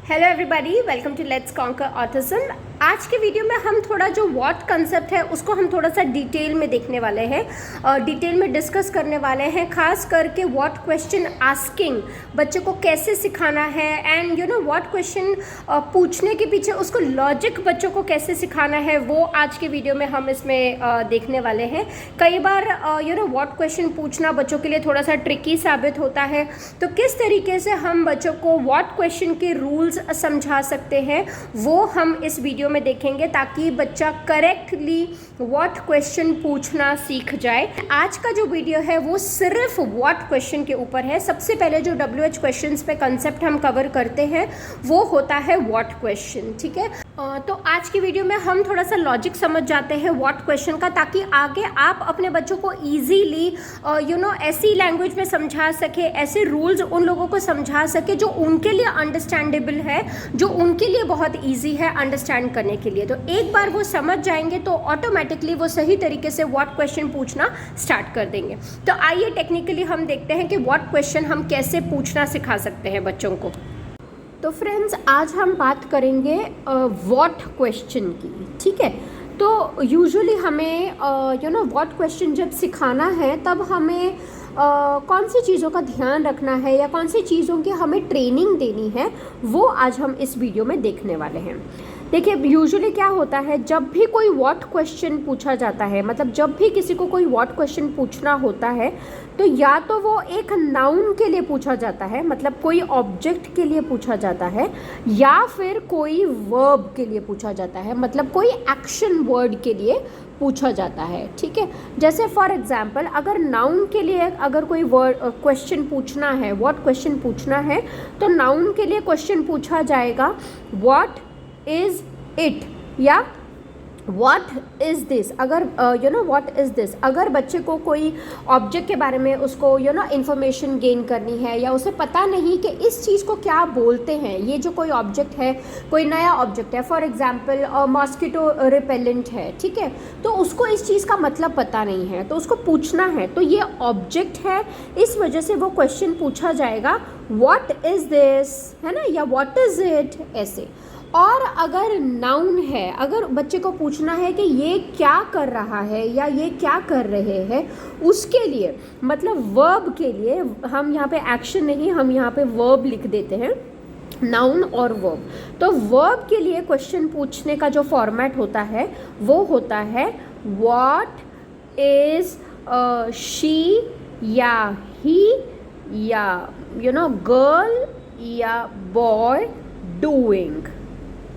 Hello everybody, welcome to let's conquer autism. आज के video में हम थोड़ा जो व्हाट कंसेप्ट है उसको हम थोड़ा सा डिटेल में देखने वाले हैं, डिटेल में डिस्कस करने वाले हैं। खास करके व्हाट क्वेश्चन आस्किंग बच्चे को कैसे सिखाना है एंड व्हाट क्वेश्चन पूछने के पीछे उसको लॉजिक बच्चों को कैसे सिखाना है, वो आज के वीडियो में हम इसमें देखने वाले हैं। कई बार व्हाट क्वेश्चन पूछना बच्चों के लिए थोड़ा सा ट्रिकी साबित होता है, तो किस तरीके से हम बच्चों को व्हाट क्वेश्चन के रूल्स समझा सकते हैं वो हम इस वीडियो में देखेंगे, ताकि बच्चा करेक्टली व्हाट क्वेश्चन पूछना सीख जाए। आज का जो वीडियो है वो सिर्फ व्हाट क्वेश्चन के ऊपर है। सबसे पहले जो WH क्वेश्चंस पे कंसेप्ट हम कवर करते हैं वो होता है व्हाट क्वेश्चन, ठीक है। तो आज की वीडियो में हम थोड़ा सा लॉजिक समझ जाते हैं व्हाट क्वेश्चन का, ताकि आगे आप अपने बच्चों को ईजीली ऐसी लैंग्वेज में समझा सके, ऐसे रूल्स उन लोगों को समझा सके जो उनके लिए अंडरस्टैंडेबल है, जो उनके लिए बहुत ईजी है अंडरस्टैंड करने के लिए। तो एक बार वो समझ जाएंगे तो ऑटोमेटिकली वो सही तरीके से व्हाट क्वेश्चन पूछना स्टार्ट कर देंगे। तो आइए टेक्निकली हम देखते हैं कि व्हाट क्वेश्चन हम कैसे पूछना सिखा सकते हैं बच्चों को। तो फ्रेंड्स, आज हम बात करेंगे व्हाट क्वेश्चन की, ठीक है। तो यूजुअली हमें व्हाट क्वेश्चन जब सिखाना है तब हमें कौन सी चीज़ों का ध्यान रखना है या कौन सी चीज़ों की हमें ट्रेनिंग देनी है, वो आज हम इस वीडियो में देखने वाले हैं। देखिए, यूजुअली क्या होता है, जब भी कोई व्हाट क्वेश्चन पूछा जाता है, मतलब जब भी किसी को कोई व्हाट क्वेश्चन पूछना होता है, तो या तो वो एक नाउन के लिए पूछा जाता है, मतलब कोई ऑब्जेक्ट के लिए पूछा जाता है, या फिर कोई वर्ब के लिए पूछा जाता है, मतलब कोई एक्शन वर्ड के लिए पूछा जाता है, ठीक है। जैसे फॉर एग्जांपल, अगर नाउन के लिए अगर कोई वर्ड क्वेश्चन पूछना है, व्हाट क्वेश्चन पूछना है, तो नाउन के लिए क्वेश्चन पूछा जाएगा व्हाट इज इट या व्हाट इज़ दिस। अगर व्हाट इज़ दिस, अगर बच्चे को कोई ऑब्जेक्ट के बारे में उसको इंफॉर्मेशन गेन करनी है, या उसे पता नहीं कि इस चीज़ को क्या बोलते हैं, ये जो कोई ऑब्जेक्ट है, कोई नया ऑब्जेक्ट है, फॉर एग्जांपल मॉस्किटो रिपेलेंट है, ठीक है, तो उसको इस चीज़ का मतलब पता नहीं है, तो उसको पूछना है, तो ये ऑब्जेक्ट है, इस वजह से वो क्वेश्चन पूछा जाएगा व्हाट इज़ दिस, है ना, या व्हाट इज़ इट, ऐसे। और अगर नाउन है, अगर बच्चे को पूछना है कि ये क्या कर रहा है या ये क्या कर रहे हैं, उसके लिए मतलब वर्ब के लिए हम यहाँ पे एक्शन नहीं, हम यहाँ पे वर्ब लिख देते हैं, नाउन और वर्ब। तो वर्ब के लिए क्वेश्चन पूछने का जो फॉर्मेट होता है वो होता है व्हाट इज़ शी या ही या गर्ल या बॉय डूइंग,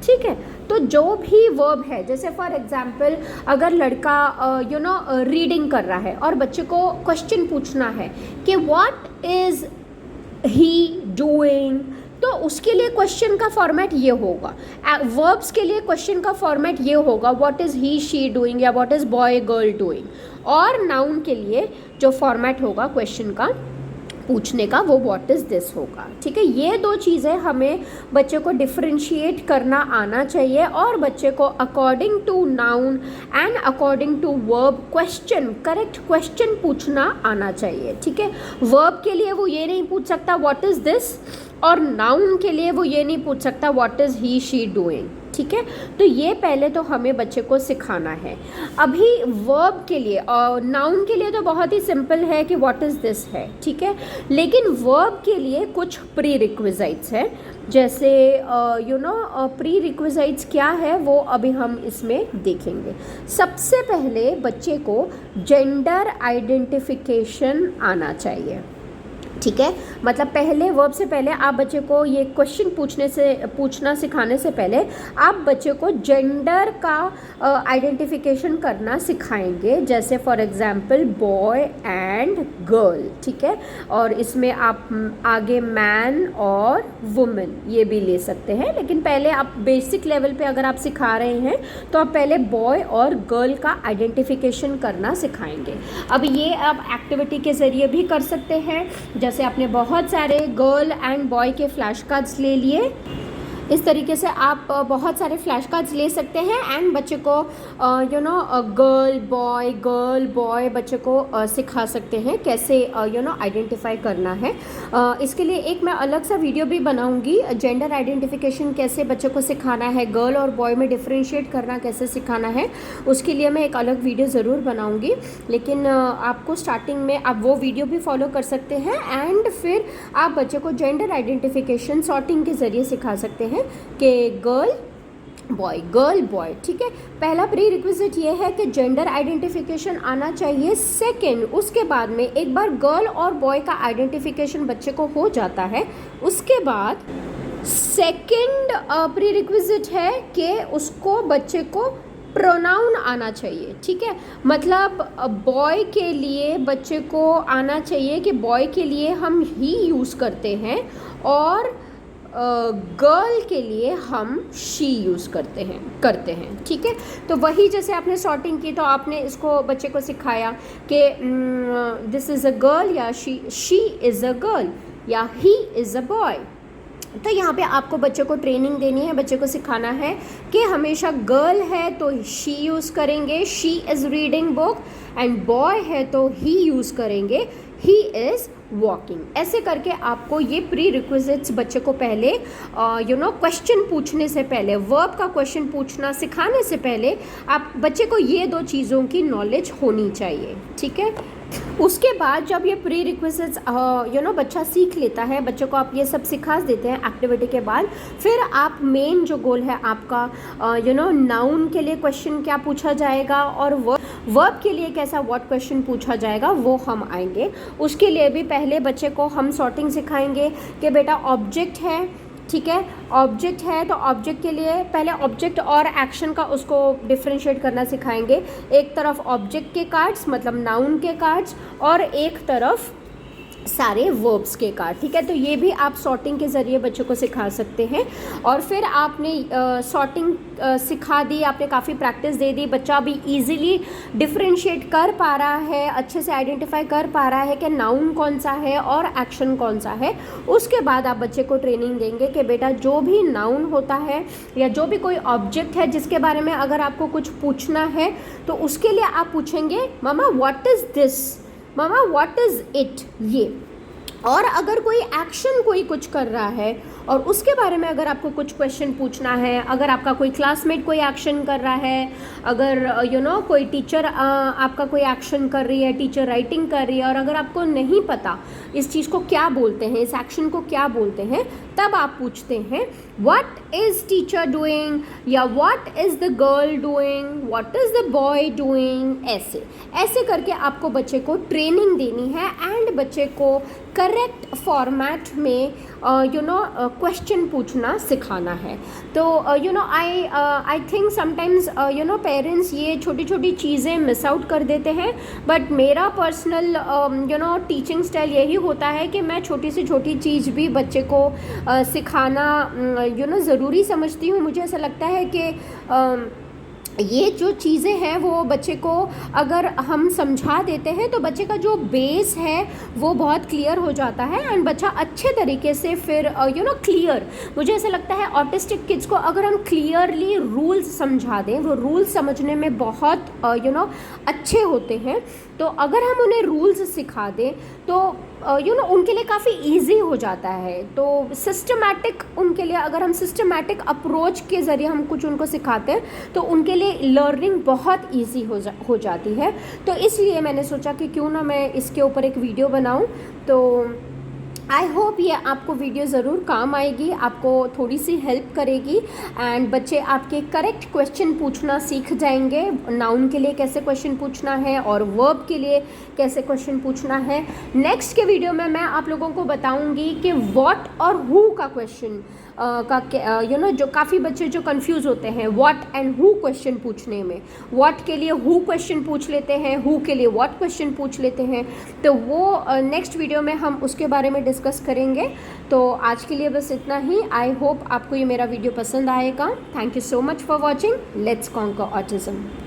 ठीक है। तो जो भी वर्ब है, जैसे फॉर एग्जांपल अगर लड़का रीडिंग कर रहा है और बच्चे को क्वेश्चन पूछना है कि व्हाट इज़ ही डूइंग, तो उसके लिए क्वेश्चन का फॉर्मेट ये होगा। वर्ब्स के लिए क्वेश्चन का फॉर्मेट ये होगा what is he she doing या what is boy girl doing. और नाउन के लिए जो फॉर्मेट होगा क्वेश्चन का पूछने का वो व्हाट इज़ दिस होगा, ठीक है। ये दो चीज़ें हमें बच्चे को डिफ्रेंशिएट करना आना चाहिए, और बच्चे को according to noun and according to verb question, correct question पूछना आना चाहिए, ठीक है। वर्ब के लिए वो ये नहीं पूछ सकता व्हाट इज़ दिस, और नाउन के लिए वो ये नहीं पूछ सकता what is he she doing, ठीक है। तो ये पहले तो हमें बच्चे को सिखाना है। अभी वर्ब के लिए और नाउन के लिए तो बहुत ही सिंपल है कि व्हाट इज़ दिस है, ठीक है, लेकिन वर्ब के लिए कुछ प्री रिक्विजिट्स है। जैसे प्री रिक्विजिट्स क्या है वो अभी हम इसमें देखेंगे। सबसे पहले बच्चे को जेंडर आइडेंटिफिकेशन आना चाहिए, ठीक है। मतलब पहले वर्ब से पहले आप बच्चे को ये क्वेश्चन पूछना सिखाने से पहले आप बच्चे को जेंडर का आइडेंटिफिकेशन करना सिखाएंगे। जैसे for example boy and girl, ठीक है, और इसमें आप आगे मैन और वुमेन ये भी ले सकते हैं, लेकिन पहले आप बेसिक लेवल पे अगर आप सिखा रहे हैं तो आप पहले बॉय और गर्ल का आइडेंटिफिकेशन करना सिखाएंगे। अब ये आप एक्टिविटी के ज़रिए भी कर सकते हैं, जैसे आपने बहुत सारे गर्ल एंड बॉय के फ्लैश कार्ड्स ले लिए, इस तरीके से आप बहुत सारे फ्लैश कार्ड्स ले सकते हैं एंड बच्चे को गर्ल बॉय बच्चे को सिखा सकते हैं कैसे आइडेंटिफाई करना है। इसके लिए एक मैं अलग सा वीडियो भी बनाऊंगी, जेंडर आइडेंटिफिकेशन कैसे बच्चे को सिखाना है, गर्ल और बॉय में डिफ्रेंशिएट करना कैसे सिखाना है, उसके लिए मैं एक अलग वीडियो ज़रूर बनाऊंगी। लेकिन आपको स्टार्टिंग में आप वो वीडियो भी फॉलो कर सकते हैं एंड फिर आप बच्चे को जेंडर आइडेंटिफिकेशन सॉर्टिंग के ज़रिए सिखा सकते हैं कि गर्ल बॉय। ठीक है, पहला प्री रिक्विजिट ये है कि जेंडर आइडेंटिफिकेशन आना चाहिए। सेकंड, उसके बाद में एक बार गर्ल और बॉय का आइडेंटिफिकेशन बच्चे को हो जाता है, उसके बाद सेकंड प्री रिक्विजिट है कि उसको बच्चे को प्रोनाउन आना चाहिए। ठीक है, मतलब बॉय के लिए बच्चे को आना चाहिए कि बॉय के लिए हम ही यूज़ करते हैं और गर्ल के लिए हम शी यूज़ करते हैं। ठीक है, तो वही जैसे आपने सॉर्टिंग की तो आपने इसको बच्चे को सिखाया कि दिस इज़ अ गर्ल या शी इज़ अ गर्ल या ही इज़ अ बॉय। तो यहाँ पे आपको बच्चे को ट्रेनिंग देनी है, बच्चे को सिखाना है कि हमेशा गर्ल है तो शी यूज़ करेंगे, she is reading book, and boy है तो ही यूज़ करेंगे, ही इज़ वॉकिंग। ऐसे करके आपको ये प्री रिक्विजिट्स बच्चे को पहले क्वेश्चन पूछने से पहले, वर्ब का क्वेश्चन पूछना सिखाने से पहले आप बच्चे को ये 2 चीज़ों की नॉलेज होनी चाहिए। ठीक है, उसके बाद जब ये प्री रिक्विजिट्स बच्चा सीख लेता है, बच्चे को आप ये सब सिखा देते हैं एक्टिविटी के बाद, फिर आप मेन जो गोल है आपका नाउन के लिए क्वेश्चन क्या पूछा जाएगा और वर्ब के लिए कैसा व्हाट क्वेश्चन पूछा जाएगा वो हम आएंगे। उसके लिए भी पहले बच्चे को हम सॉर्टिंग सिखाएंगे कि बेटा ऑब्जेक्ट है, ठीक है, ऑब्जेक्ट है तो ऑब्जेक्ट के लिए पहले ऑब्जेक्ट और एक्शन का उसको डिफ्रेंशिएट करना सिखाएंगे। एक तरफ ऑब्जेक्ट के कार्ड्स मतलब नाउन के कार्ड्स और एक तरफ सारे वर्ब्स के कार्ड। ठीक है, तो ये भी आप सॉर्टिंग के ज़रिए बच्चों को सिखा सकते हैं। और फिर आपने सॉर्टिंग सिखा दी, आपने काफ़ी प्रैक्टिस दे दी, बच्चा भी इजीली डिफ्रेंशिएट कर पा रहा है, अच्छे से आइडेंटिफाई कर पा रहा है कि नाउन कौन सा है और एक्शन कौन सा है। उसके बाद आप बच्चे को ट्रेनिंग देंगे कि बेटा जो भी नाउन होता है या जो भी कोई ऑब्जेक्ट है जिसके बारे में अगर आपको कुछ पूछना है तो उसके लिए आप पूछेंगे मामा व्हाट इज़ दिस, मामा व्हाट इज़ इट, ये। और अगर कोई एक्शन कोई कुछ कर रहा है और उसके बारे में अगर आपको कुछ क्वेश्चन पूछना है, अगर आपका कोई क्लासमेट कोई एक्शन कर रहा है, अगर कोई टीचर आपका कोई एक्शन कर रही है, टीचर राइटिंग कर रही है और अगर आपको नहीं पता इस चीज़ को क्या बोलते हैं, इस एक्शन को क्या बोलते हैं, तब आप पूछते हैं व्हाट इज़ टीचर डूइंग या what is the girl doing, what is the boy doing. ऐसे करके आपको बच्चे को ट्रेनिंग देनी है एंड बच्चे को करेक्ट फॉर्मेट में क्वेश्चन पूछना सिखाना है। तो आई थिंक समटाइम्स पेरेंट्स ये छोटी छोटी चीज़ें मिस आउट कर देते हैं, बट मेरा पर्सनल टीचिंग स्टाइल यही होता है कि मैं छोटी से छोटी चीज़ भी बच्चे को सिखाना ज़रूरी समझती हूँ। मुझे ऐसा लगता है कि ये जो चीज़ें हैं वो बच्चे को अगर हम समझा देते हैं तो बच्चे का जो बेस है वो बहुत क्लियर हो जाता है एंड बच्चा अच्छे तरीके से फिर क्लियर, मुझे ऐसा लगता है ऑटिस्टिक किड्स को अगर हम क्लियरली रूल्स समझा दें, वो रूल्स समझने में बहुत अच्छे होते हैं। तो अगर हम उन्हें रूल्स सिखा दें तो उनके लिए काफ़ी इजी हो जाता है। तो सिस्टमैटिक उनके लिए अगर हम सिस्टमैटिक अप्रोच के ज़रिए हम कुछ उनको सिखाते हैं तो उनके लिए लर्निंग बहुत इजी हो जाती है। तो इसलिए मैंने सोचा कि क्यों ना मैं इसके ऊपर एक वीडियो बनाऊं। तो आई होप ये आपको वीडियो ज़रूर काम आएगी, आपको थोड़ी सी हेल्प करेगी एंड बच्चे आपके करेक्ट क्वेश्चन पूछना सीख जाएंगे। नाउन के लिए कैसे क्वेश्चन पूछना है और वर्ब के लिए कैसे क्वेश्चन पूछना है। नेक्स्ट के वीडियो में मैं आप लोगों को बताऊंगी कि व्हाट और हु का क्वेश्चन जो काफ़ी बच्चे जो कंफ्यूज होते हैं व्हाट एंड हु क्वेश्चन पूछने में, व्हाट के लिए हु क्वेश्चन पूछ लेते हैं, हु के लिए व्हाट क्वेश्चन पूछ लेते हैं। तो वो नेक्स्ट वीडियो में हम उसके बारे में डिस्कस करेंगे। तो आज के लिए बस इतना ही। आई होप आपको ये मेरा वीडियो पसंद आएगा। Thank you so much for watching. Let's conquer autism.